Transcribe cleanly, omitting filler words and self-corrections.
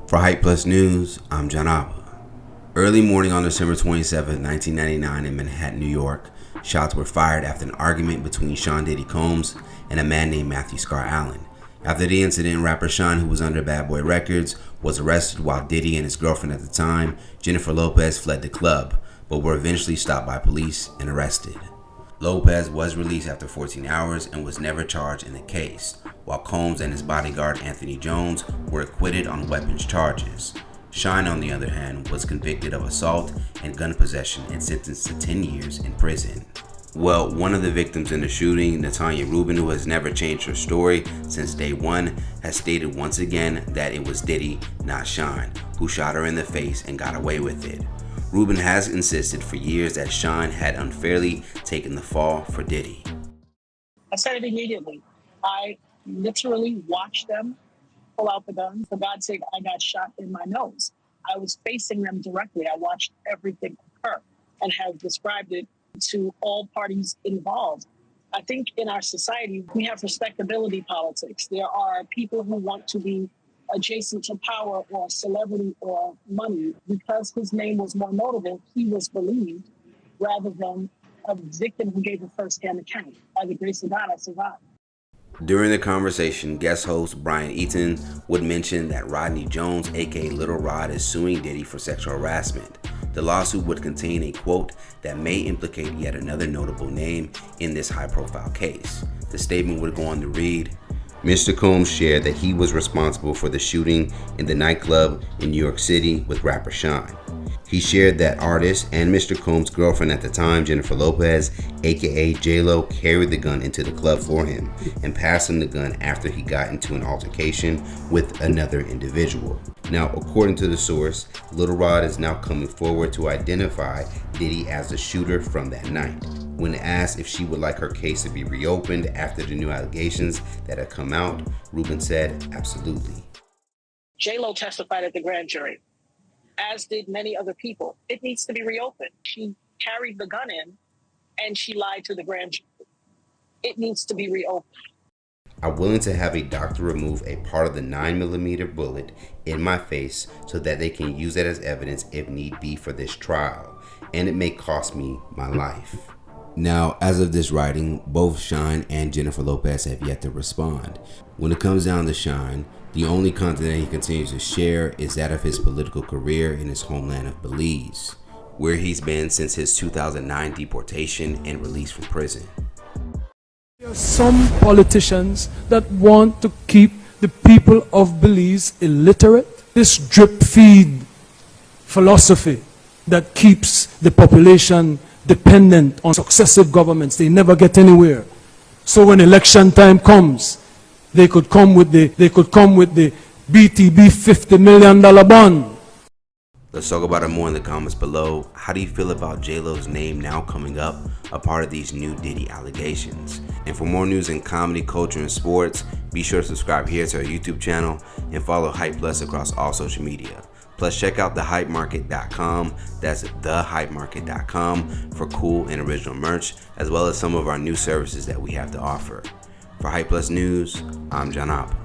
For Hype Plus News, I'm John Abba. Early morning on December 27, 1999 in Manhattan, New York, shots were fired after an argument between Sean Diddy Combs and a man named Matthew Scar Allen. After the incident, rapper Sean, who was under Bad Boy Records, was arrested while Diddy and his girlfriend at the time, Jennifer Lopez, fled the club, but were eventually stopped by police and arrested. Lopez was released after 14 hours and was never charged in the case, while Combs and his bodyguard Anthony Jones were acquitted on weapons charges. Sean, on the other hand, was convicted of assault and gun possession and sentenced to 10 years in prison. Well, one of the victims in the shooting, Natanya Rubin, who has never changed her story since day one, has stated once again that it was Diddy, not Sean, who shot her in the face and got away with it. Rubin has insisted for years that Sean had unfairly taken the fall for Diddy. I said it immediately. I literally watched them pull out the guns. For God's sake, I got shot in my nose. I was facing them directly. I watched everything occur and have described it to all parties involved. I think in our society, we have respectability politics. There are people who want to be adjacent to power or celebrity or money. Because his name was more notable, he was believed rather than a victim who gave a first-hand account. By the grace of God, I survived. During the conversation, guest host Brian Eaton would mention that Rodney Jones, aka Little Rod, is suing Diddy for sexual harassment. The lawsuit would contain a quote that may implicate yet another notable name in this high-profile case. The statement would go on to read, Mr. Combs shared that he was responsible for the shooting in the nightclub in New York City with rapper Sean. He shared that artist and Mr. Combs' girlfriend at the time, Jennifer Lopez, aka J-Lo, carried the gun into the club for him and passed him the gun after he got into an altercation with another individual. Now, according to the source, Little Rod is now coming forward to identify Diddy as the shooter from that night. When asked if she would like her case to be reopened after the new allegations that have come out, Rubin said, absolutely. J-Lo testified at the grand jury, as did many other people. It needs to be reopened. She carried the gun in and she lied to the grand jury. It needs to be reopened. I'm willing to have a doctor remove a part of the 9mm bullet in my face so that they can use that as evidence if need be for this trial, and it may cost me my life. Now, as of this writing, both Sean and Jennifer Lopez have yet to respond. When it comes down to Sean, the only content that he continues to share is that of his political career in his homeland of Belize, where he's been since his 2009 deportation and release from prison. There are some politicians that want to keep the people of Belize illiterate. This drip feed philosophy that keeps the population dependent on successive governments. They never get anywhere. So when election time comes, they could come with the BTB $50 million bond. Let's talk about it more in the comments below. How do you feel about J-Lo's name now coming up a part of these new Diddy allegations? And for more news in comedy, culture, and sports, be sure to subscribe here to our YouTube channel and follow Hype Plus across all social media. Plus, check out thehypemarket.com, that's thehypemarket.com, for cool and original merch, as well as some of our new services that we have to offer. For Hype Plus News, I'm John Abba.